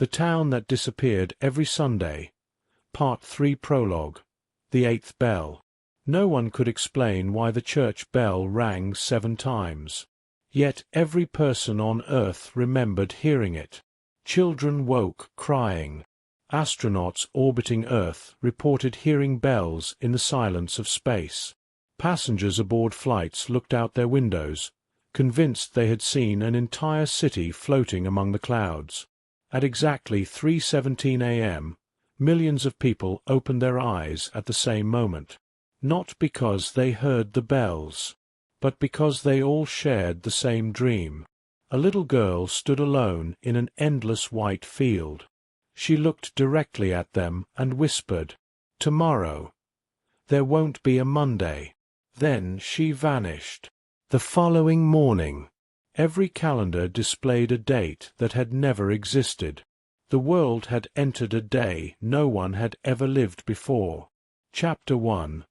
The Town That Disappeared Every Sunday. Part 3 Prologue. The Eighth Bell. No one could explain why the church bell rang 7 times. Yet every person on Earth remembered hearing it. Children woke crying. Astronauts orbiting Earth reported hearing bells in the silence of space. Passengers aboard flights looked out their windows, convinced they had seen an entire city floating among the clouds. At exactly 3:17 a.m., millions of people opened their eyes at the same moment. Not because they heard the bells, but because they all shared the same dream. A little girl stood alone in an endless white field. She looked directly at them and whispered, "Tomorrow. There won't be a Monday." Then she vanished. The following morning, every calendar displayed a date that had never existed. The world had entered a day no one had ever lived before. Chapter 1.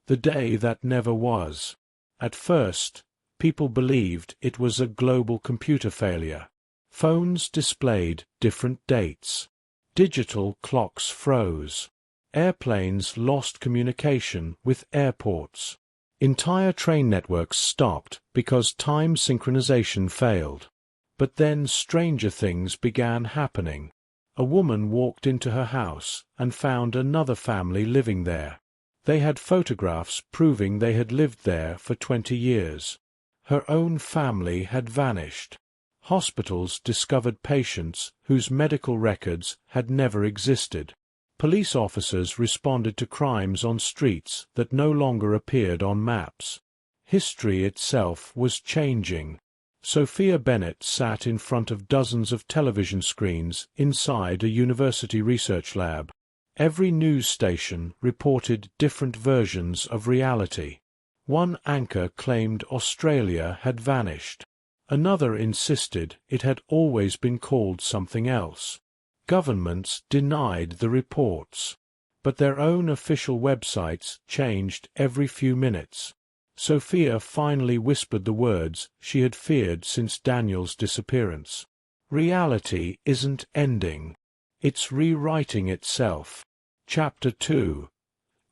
The Day That Never Was. At first, people believed it was a global computer failure. Phones displayed different dates. Digital clocks froze. Airplanes lost communication with airports. Entire train networks stopped because time synchronization failed. But then stranger things began happening. A woman walked into her house and found another family living there. They had photographs proving they had lived there for 20 years. Her own family had vanished. Hospitals discovered patients whose medical records had never existed. Police officers responded to crimes on streets that no longer appeared on maps. History itself was changing. Sophia Bennett sat in front of dozens of television screens inside a university research lab. Every news station reported different versions of reality. One anchor claimed Australia had vanished. Another insisted it had always been called something else. Governments denied the reports. But their own official websites changed every few minutes. Sophia finally whispered the words she had feared since Daniel's disappearance. Reality isn't ending. It's rewriting itself. Chapter 2.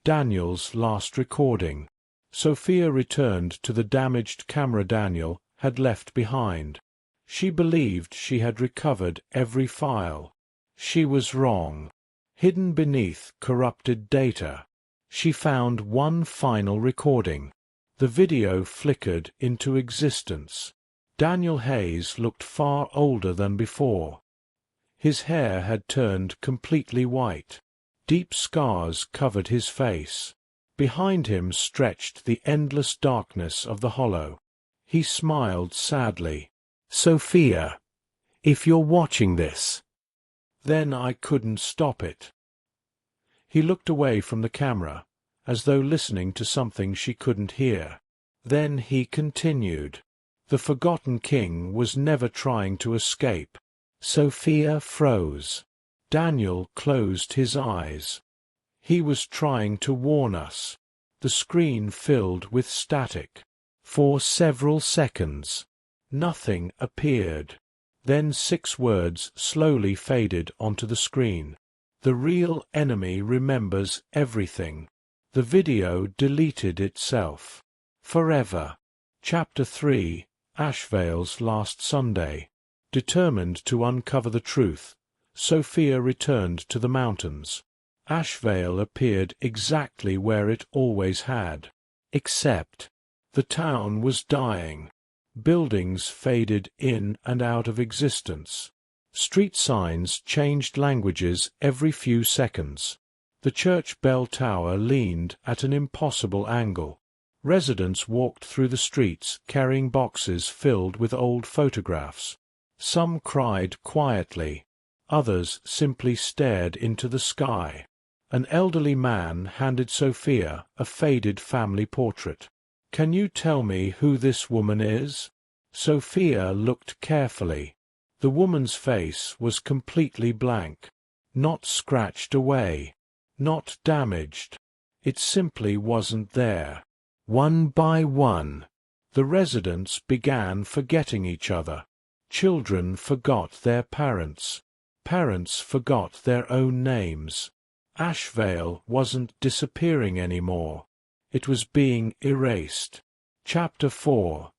Daniel's Last Recording. Sophia returned to the damaged camera Daniel had left behind. She believed she had recovered every file. She was wrong. Hidden beneath corrupted data, she found one final recording. The video flickered into existence. Daniel Hayes looked far older than before. His hair had turned completely white. Deep scars covered his face. Behind him stretched the endless darkness of the hollow. He smiled sadly. "Sophia, if you're watching this." Then I couldn't stop it. He looked away from the camera, as though listening to something she couldn't hear. Then he continued. The Forgotten King was never trying to escape. Sophia froze. Daniel closed his eyes. He was trying to warn us. The screen filled with static. For several seconds, nothing appeared. Then 6 words slowly faded onto the screen. The real enemy remembers everything. The video deleted itself. Forever. Chapter 3. Ashvale's Last Sunday. Determined to uncover the truth, Sophia returned to the mountains. Ashvale appeared exactly where it always had. Except the town was dying. Buildings faded in and out of existence. Street signs changed languages every few seconds. The church bell tower leaned at an impossible angle. Residents walked through the streets carrying boxes filled with old photographs. Some cried quietly. Others simply stared into the sky. An elderly man handed Sophia a faded family portrait. "Can you tell me who this woman is?" Sophia looked carefully. The woman's face was completely blank. Not scratched away. Not damaged. It simply wasn't there. One by one, the residents began forgetting each other. Children forgot their parents. Parents forgot their own names. Ashvale wasn't disappearing anymore. It was being erased. Chapter 4.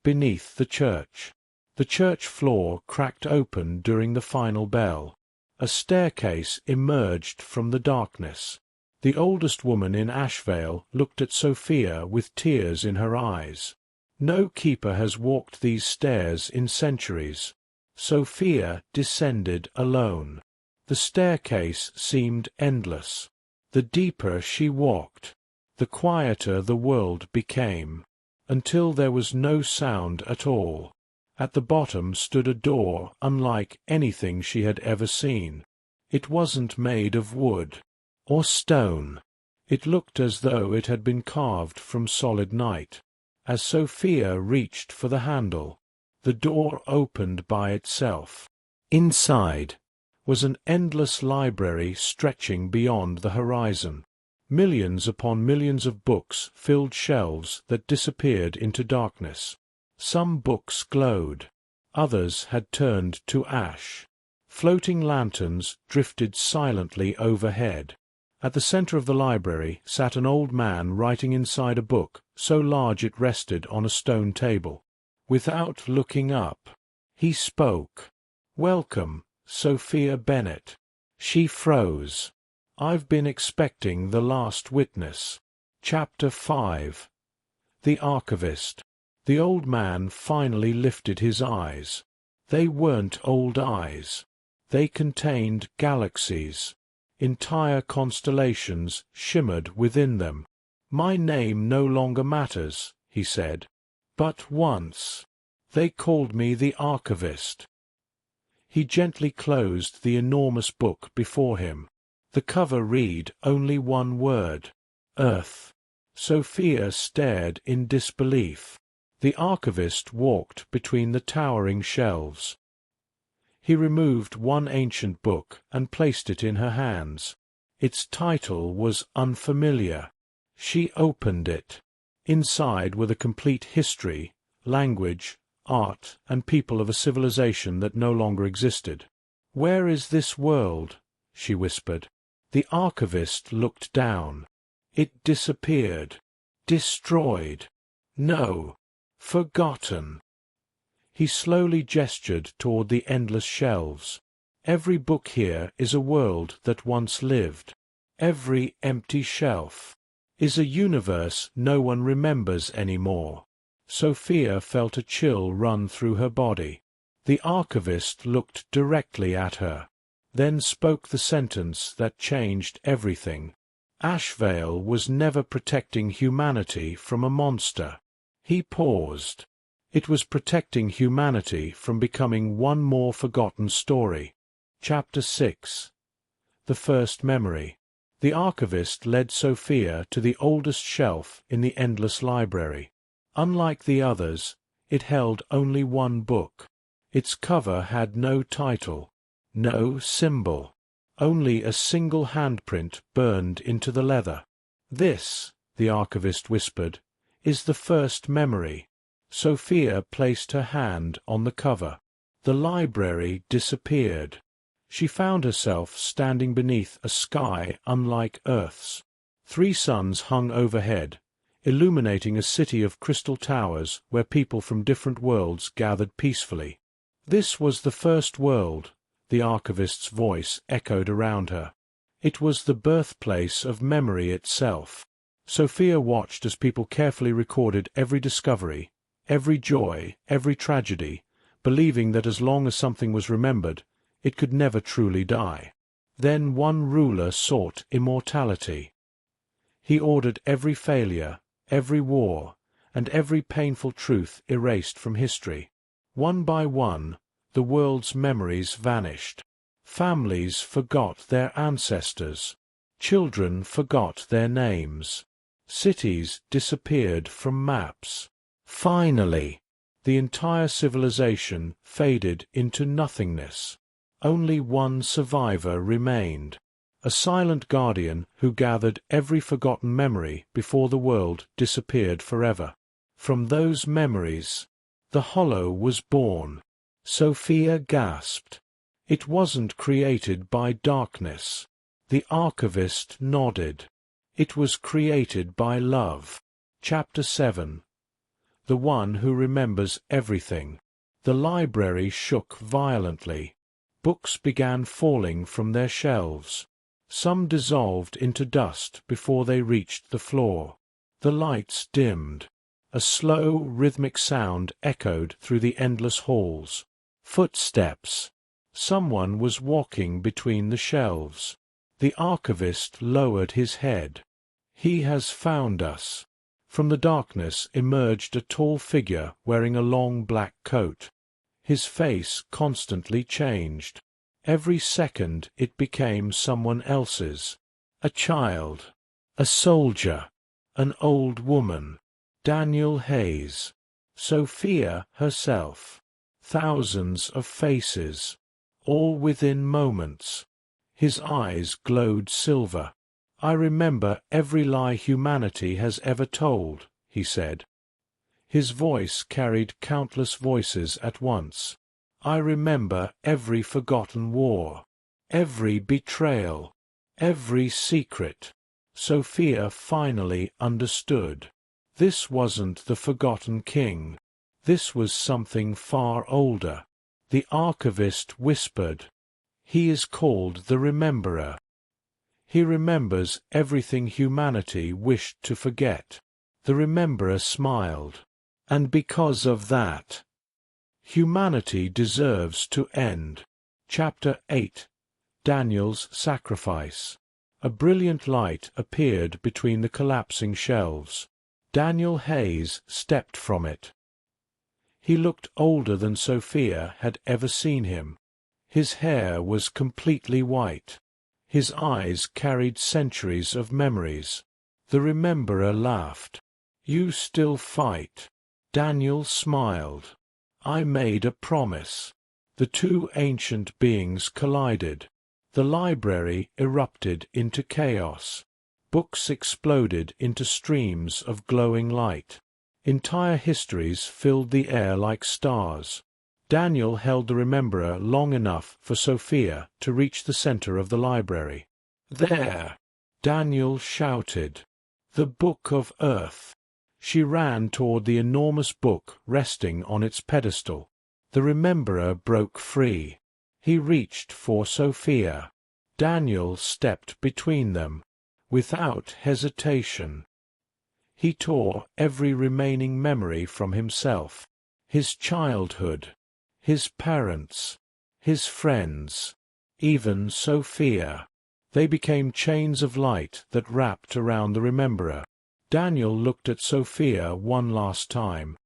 Beneath the church. The church floor cracked open during the final bell. A staircase emerged from the darkness. The oldest woman in Ashvale looked at Sophia with tears in her eyes. No keeper has walked these stairs in centuries. Sophia descended alone. The staircase seemed endless. The deeper she walked, the quieter the world became, until there was no sound at all. At the bottom stood a door unlike anything she had ever seen. It wasn't made of wood or stone. It looked as though it had been carved from solid night. As Sophia reached for the handle, the door opened by itself. Inside was an endless library stretching beyond the horizon. Millions upon millions of books filled shelves that disappeared into darkness. Some books glowed. Others had turned to ash. Floating lanterns drifted silently overhead. At the center of the library sat an old man writing inside a book so large it rested on a stone table. Without looking up, he spoke. "Welcome, Sophia Bennett." She froze. "I've been expecting the last witness." Chapter 5. The Archivist. The old man finally lifted his eyes. They weren't old eyes. They contained galaxies. Entire constellations shimmered within them. "My name no longer matters," he said. "But once they called me the Archivist." He gently closed the enormous book before him. The cover read only one word: Earth. Sophia stared in disbelief. The Archivist walked between the towering shelves. He removed one ancient book and placed it in her hands. Its title was unfamiliar. She opened it. Inside were the complete history, language, art, and people of a civilization that no longer existed. "Where is this world?" she whispered. The Archivist looked down. It disappeared. Destroyed. No. Forgotten. He slowly gestured toward the endless shelves. "Every book here is a world that once lived. Every empty shelf is a universe no one remembers anymore." Sophia felt a chill run through her body. The Archivist looked directly at her, then spoke the sentence that changed everything. Ashvale was never protecting humanity from a monster. He paused. It was protecting humanity from becoming one more forgotten story. Chapter 6. The First Memory. The Archivist led Sophia to the oldest shelf in the endless library. Unlike the others, it held only one book. Its cover had no title, no symbol, only a single handprint burned into the leather. "This," the Archivist whispered, "is the first memory." Sophia placed her hand on the cover. The library disappeared. She found herself standing beneath a sky unlike Earth's. 3 suns hung overhead, illuminating a city of crystal towers where people from different worlds gathered peacefully. This was the first world, the Archivist's voice echoed around her. It was the birthplace of memory itself. Sophia watched as people carefully recorded every discovery, every joy, every tragedy, believing that as long as something was remembered, it could never truly die. Then one ruler sought immortality. He ordered every failure, every war, and every painful truth erased from history. One by one, the world's memories vanished. Families forgot their ancestors. Children forgot their names. Cities disappeared from maps. Finally, the entire civilization faded into nothingness. Only one survivor remained, a silent guardian who gathered every forgotten memory before the world disappeared forever. From those memories, the Hollow was born. Sophia gasped. It wasn't created by darkness. The archivist nodded. It was created by love. Chapter 7. The one who remembers everything. The library shook violently. Books began falling from their shelves. Some dissolved into dust before they reached the floor. The lights dimmed. A slow, rhythmic sound echoed through the endless halls. Footsteps. Someone was walking between the shelves. The archivist lowered his head. "He has found us." From the darkness emerged a tall figure wearing a long black coat. His face constantly changed. Every second it became someone else's. A child. A soldier. An old woman. Daniel Hayes. Sophia herself. Thousands of faces. All within moments. His eyes glowed silver. "I remember every lie humanity has ever told," he said. His voice carried countless voices at once. "I remember every forgotten war, every betrayal, every secret." Sophia finally understood. This wasn't the forgotten king. This was something far older. The archivist whispered, "He is called the Rememberer. He remembers everything humanity wished to forget." The Rememberer smiled. "And because of that, humanity deserves to end." Chapter 8. Daniel's Sacrifice. A brilliant light appeared between the collapsing shelves. Daniel Hayes stepped from it. He looked older than Sophia had ever seen him. His hair was completely white. His eyes carried centuries of memories. The Rememberer laughed. "You still fight." Daniel smiled. "I made a promise." The two ancient beings collided. The library erupted into chaos. Books exploded into streams of glowing light. Entire histories filled the air like stars. Daniel held the Rememberer long enough for Sophia to reach the center of the library. "There!" Daniel shouted. "The Book of Earth." She ran toward the enormous book resting on its pedestal. The Rememberer broke free. He reached for Sophia. Daniel stepped between them. Without hesitation. He tore every remaining memory from himself. His childhood. His parents. His friends. Even Sophia. They became chains of light that wrapped around the Rememberer. Daniel looked at Sophia one last time.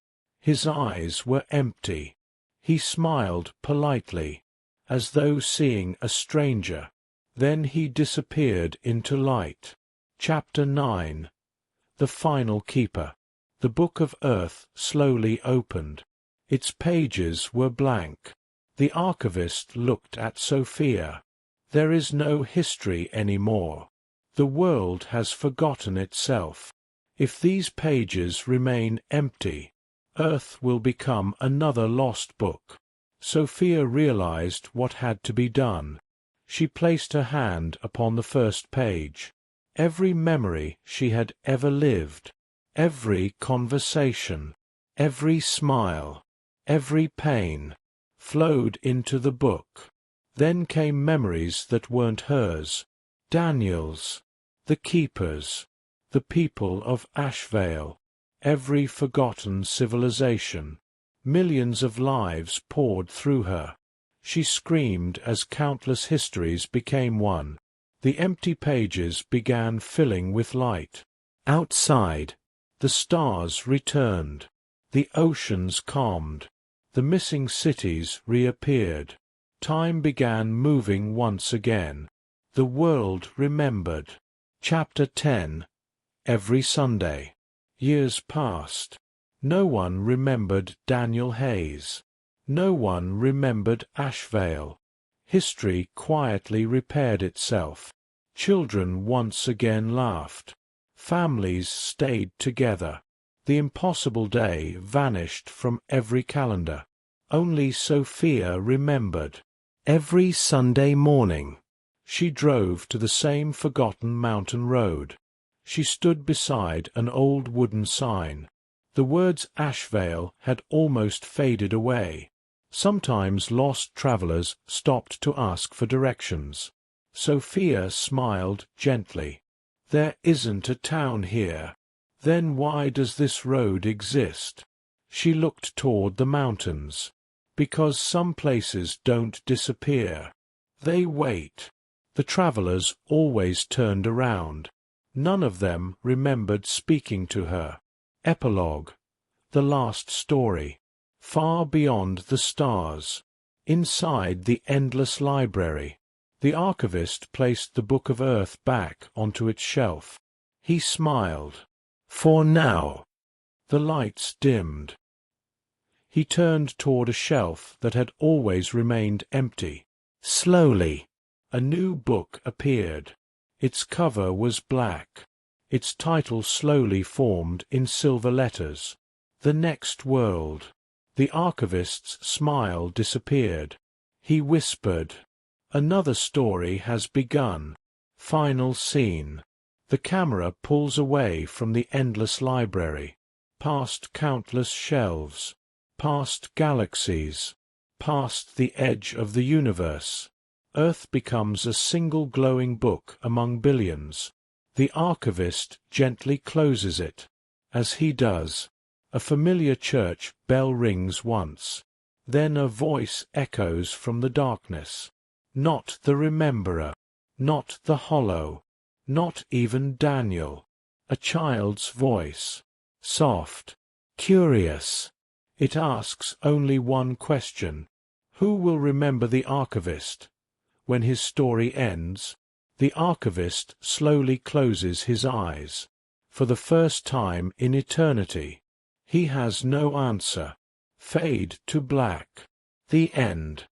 His eyes were empty. He smiled politely, as though seeing a stranger. Then he disappeared into light. Chapter 9. The Final Keeper. The Book of Earth slowly opened. Its pages were blank. The archivist looked at Sophia. "There is no history anymore. The world has forgotten itself. If these pages remain empty, Earth will become another lost book." Sophia realized what had to be done. She placed her hand upon the first page. Every memory she had ever lived, every conversation, every smile, every pain, flowed into the book. Then came memories that weren't hers. Daniel's, the Keeper's, the people of Ashvale, every forgotten civilization. Millions of lives poured through her. She screamed as countless histories became one. The empty pages began filling with light. Outside, the stars returned. The oceans calmed. The missing cities reappeared. Time began moving once again. The world remembered. Chapter 10. Every Sunday. Years passed. No one remembered Daniel Hayes. No one remembered Ashvale. History quietly repaired itself. Children once again laughed. Families stayed together. The impossible day vanished from every calendar. Only Sophia remembered. Every Sunday morning, she drove to the same forgotten mountain road. She stood beside an old wooden sign. The words Ashvale had almost faded away. Sometimes lost travelers stopped to ask for directions. Sophia smiled gently. "There isn't a town here. Then why does this road exist?" She looked toward the mountains. "Because some places don't disappear. They wait." The travelers always turned around. None of them remembered speaking to her. Epilogue. The last story. Far beyond the stars. Inside the endless library. The archivist placed the Book of Earth back onto its shelf. He smiled. "For now." The lights dimmed. He turned toward a shelf that had always remained empty. Slowly, a new book appeared. Its cover was black. Its title slowly formed in silver letters. The Next World. The archivist's smile disappeared. He whispered, "Another story has begun." Final scene. The camera pulls away from the endless library, past countless shelves, past galaxies, past the edge of the universe. Earth becomes a single glowing book among billions. The archivist gently closes it. As he does, a familiar church bell rings once. Then a voice echoes from the darkness. Not the rememberer, not the hollow, not even Daniel. A child's voice. Soft, curious. It asks only one question. Who will remember the archivist? When his story ends, the archivist slowly closes his eyes. For the first time in eternity, he has no answer. Fade to black. The end.